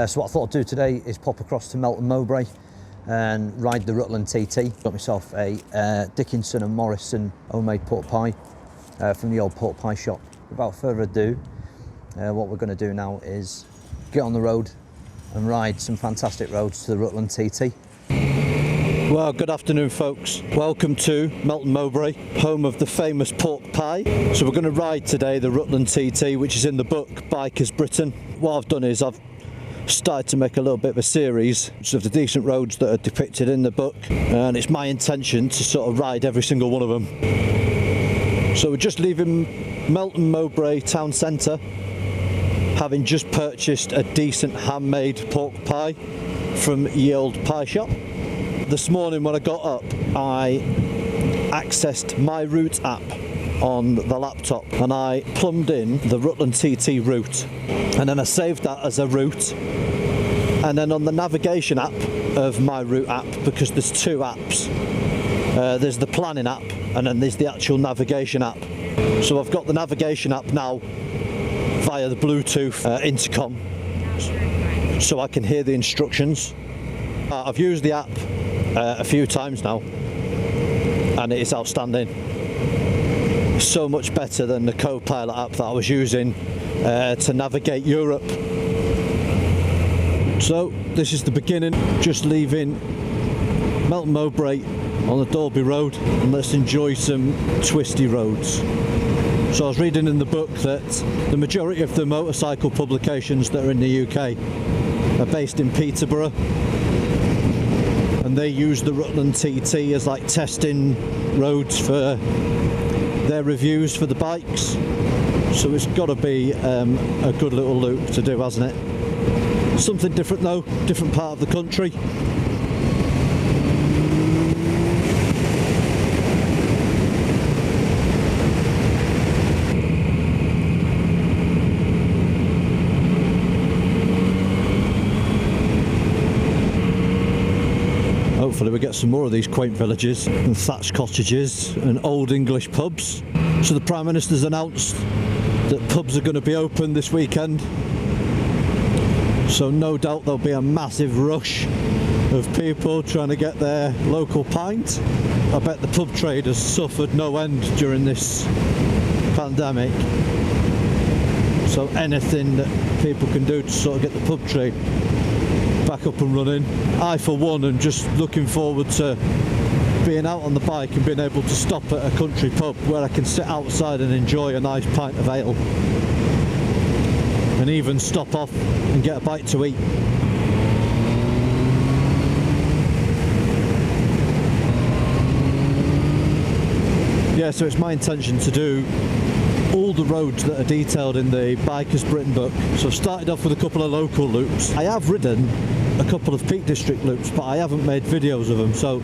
So what I thought I'd do today is pop across to Melton Mowbray and ride the Rutland TT. Got myself a Dickinson and Morrison homemade pork pie from the old pork pie shop. Without further ado, what we're going to do now is get on the road and ride some fantastic roads to the Rutland TT. Well, good afternoon folks. Welcome to Melton Mowbray, home of the famous pork pie. So we're going to ride today the Rutland TT, which is in the book Bikers Britain. What I've done is I've started to make a little bit of a series of the decent roads that are depicted in the book, and it's my intention to sort of ride every single one of them. So we're just leaving Melton Mowbray town centre, having just purchased a decent handmade pork pie from ye old pie shop. This morning when I got up, I accessed my route app on the laptop and I plumbed in the Rutland TT route, and then I saved that as a route, and then on the navigation app of my route app, because there's two apps, there's the planning app and then there's the actual navigation app. So I've got the navigation app now via the Bluetooth intercom, so I can hear the instructions. I've used the app a few times now and it is outstanding. So much better than the co-pilot app that I was using to navigate Europe. So this is the beginning, just leaving Melton Mowbray on the Dalby Road, and let's enjoy some twisty roads. So I was reading in the book that the majority of the motorcycle publications that are in the UK are based in Peterborough, and they use the Rutland TT as like testing roads for their reviews for the bikes. So it's got to be a good little loop to do, hasn't it? Something different though, different part of the country. Hopefully we get some more of these quaint villages and thatched cottages and old English pubs. So the Prime Minister's announced that pubs are going to be open this weekend. So no doubt there'll be a massive rush of people trying to get their local pint. I bet the pub trade has suffered no end during this pandemic. So anything that people can do to sort of get the pub trade back up and running. I for one am just looking forward to being out on the bike and being able to stop at a country pub where I can sit outside and enjoy a nice pint of ale, and even stop off and get a bite to eat. Yeah, so it's my intention to do all the roads that are detailed in the Bikers Britain book. So I've started off with a couple of local loops. I have ridden a couple of Peak District loops, but I haven't made videos of them, so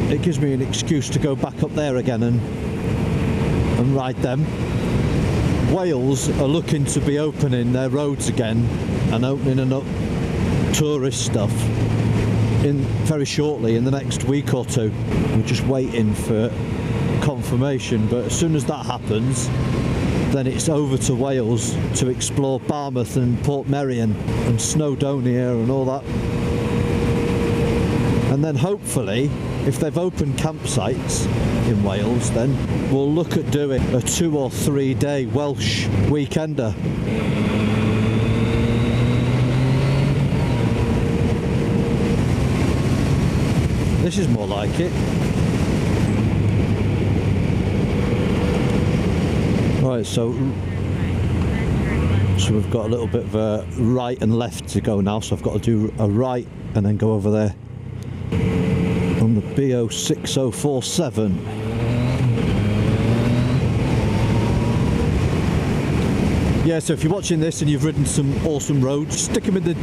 it gives me an excuse to go back up there again and ride them. Wales are looking to be opening their roads again and opening up tourist stuff in very shortly, in the next week or two. We're just waiting for confirmation, but as soon as that happens, then it's over to Wales to explore Barmouth and Portmeirion and Snowdonia and all that. And then hopefully, if they've opened campsites in Wales, then we'll look at doing a 2 or 3 day Welsh weekender. This is more like it. Right, so we've got a little bit of a right and left to go now, so I've got to do a right and then go over there on the BO6047. Yeah, so if you're watching this and you've ridden some awesome roads, stick them in the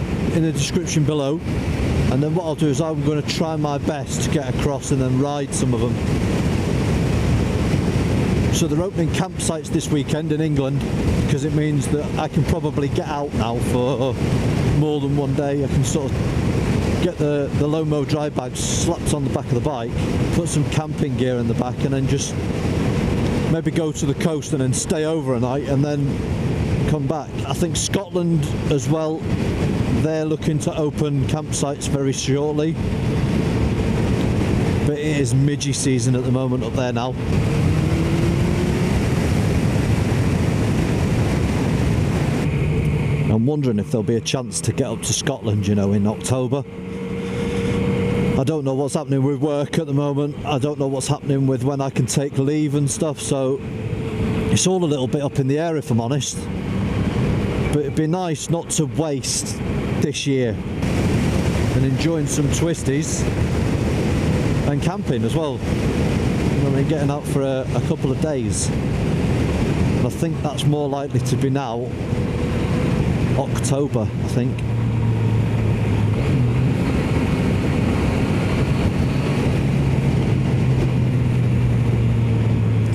description below, and then what I'll do is I'm going to try my best to get across and then ride some of them. So they're opening campsites this weekend in England, because it means that I can probably get out now for more than one day. I can sort of get the Lomo dry bags slapped on the back of the bike, put some camping gear in the back, and then just maybe go to the coast and then stay over a night and then come back. I think Scotland as well, they're looking to open campsites very shortly, but it is midgy season at the moment up there now. I'm wondering if there'll be a chance to get up to Scotland, you know, in October. I don't know what's happening with work at the moment. I don't know what's happening with when I can take leave and stuff, so it's all a little bit up in the air if I'm honest. But it'd be nice not to waste this year and enjoying some twisties and camping as well. You know, I mean, getting out for a couple of days. And I think that's more likely to be now October, I think.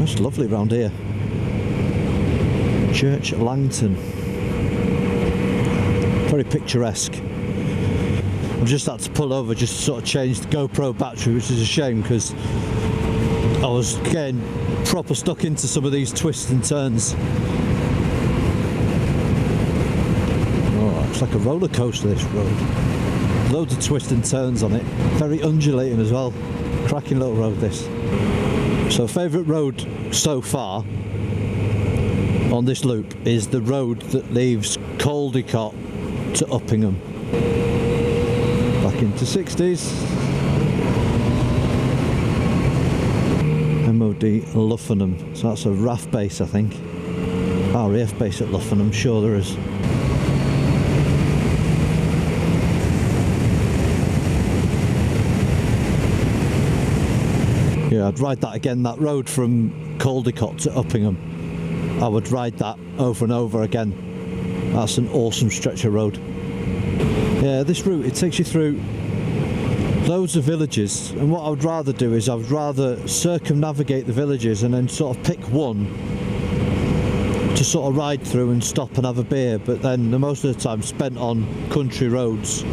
It's lovely round here. Church Langton. Very picturesque. I've just had to pull over just to sort of change the GoPro battery, which is a shame because I was getting proper stuck into some of these twists and turns. Oh, it's like a roller coaster, this road. Loads of twists and turns on it. Very undulating as well. Cracking little road, this. So favourite road so far on this loop is the road that leaves Caldicot to Uppingham. Back into 60s. MOD Luffenham. So that's a RAF base, I think. RAF base at Luffenham, sure there is. Yeah, I'd ride that again, that road from Caldicot to Uppingham. I would ride that over and over again. That's an awesome stretch of road. Yeah, this route, it takes you through loads of villages, and what I would rather do is I would rather circumnavigate the villages and then sort of pick one to sort of ride through and stop and have a beer, but then the most of the time spent on country roads.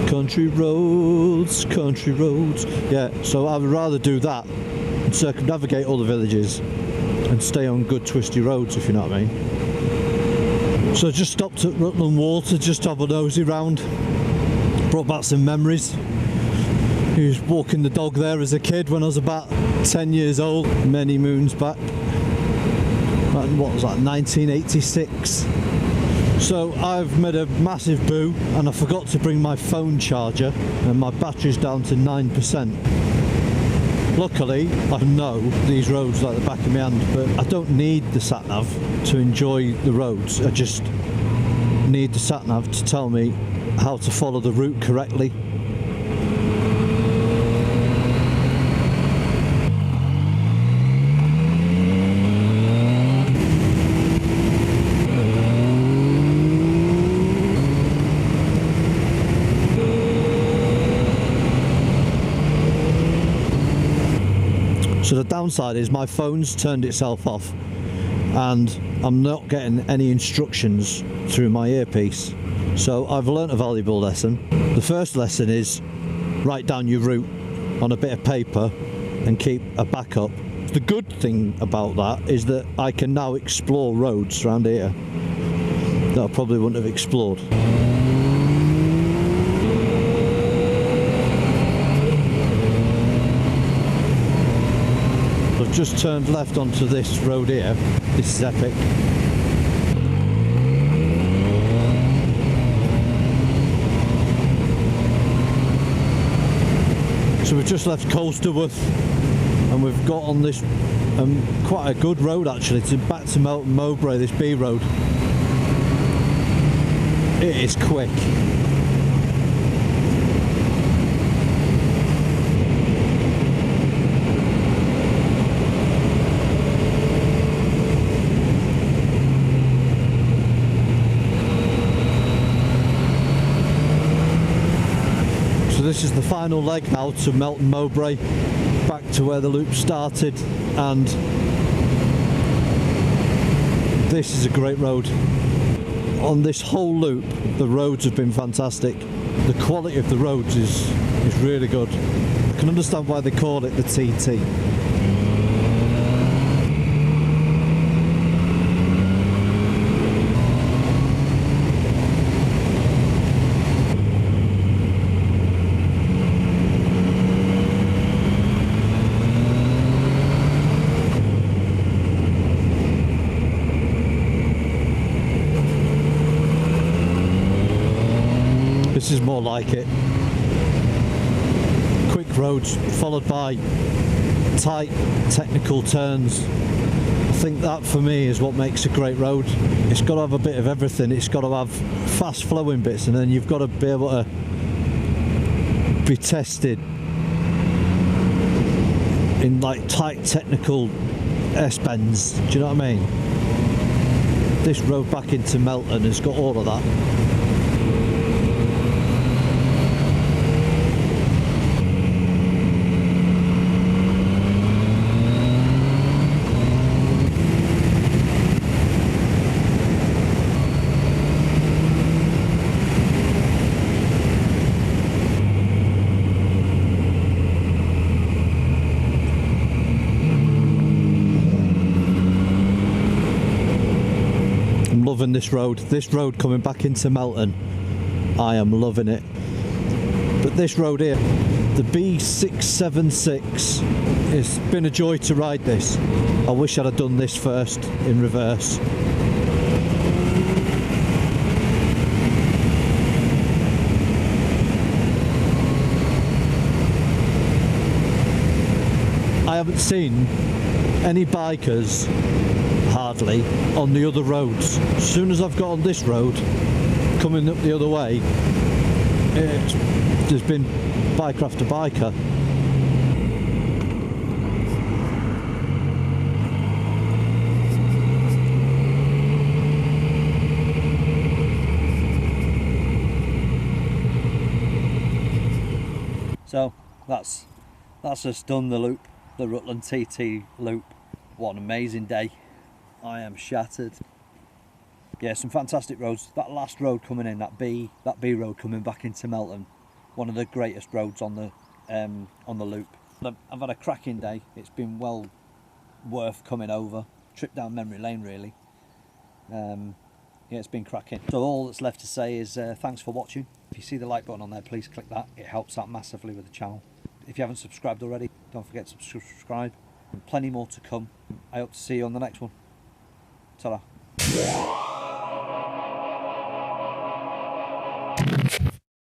Country roads, country roads. Yeah, so I would rather do that and circumnavigate all the villages and stay on good twisty roads, if you know what I mean. So I just stopped at Rutland Water just to have a nosy round. Brought back some memories. He was walking the dog there as a kid when I was about 10 years old, many moons back. What was that, 1986? So I've made a massive boo and I forgot to bring my phone charger and my battery's down to 9%. Luckily, I know these roads like the back of my hand, but I don't need the sat-nav to enjoy the roads. I just need the sat-nav to tell me how to follow the route correctly. So the downside is my phone's turned itself off and I'm not getting any instructions through my earpiece. So I've learnt a valuable lesson. The first lesson is write down your route on a bit of paper and keep a backup. The good thing about that is that I can now explore roads around here that I probably wouldn't have explored. Just turned left onto this road here. This is epic. So we've just left Colsterworth and we've got on this quite a good road actually back to Melton Mowbray, this B road. It is quick. This is the final leg now to Melton Mowbray, back to where the loop started, and this is a great road. On this whole loop, the roads have been fantastic. The quality of the roads is really good. I can understand why they call it the TT. This is more like it. Quick roads followed by tight technical turns. I think that for me is what makes a great road. It's got to have a bit of everything. It's got to have fast flowing bits, and then you've got to be able to be tested in like tight technical S-bends. Do you know what I mean? This road back into Melton has got all of that. I'm loving this road coming back into Melton. I am loving it. But this road here, the B676, it's been a joy to ride this. I wish I'd have done this first in reverse. I haven't seen any bikers hardly on the other roads. As soon as I've got on this road coming up the other way, there's been biker after biker. So that's us done the loop, the Rutland TT loop. What an amazing day. I am shattered. Yeah, some fantastic roads. That last road coming in, that B road coming back into Melton, one of the greatest roads on the loop. I've had a cracking day. It's been well worth coming over. Trip down memory lane, really. Yeah, it's been cracking. So all that's left to say is thanks for watching. If you see the like button on there, please click that. It helps out massively with the channel. If you haven't subscribed already, don't forget to subscribe. And plenty more to come. I hope to see you on the next one. Ta-ra.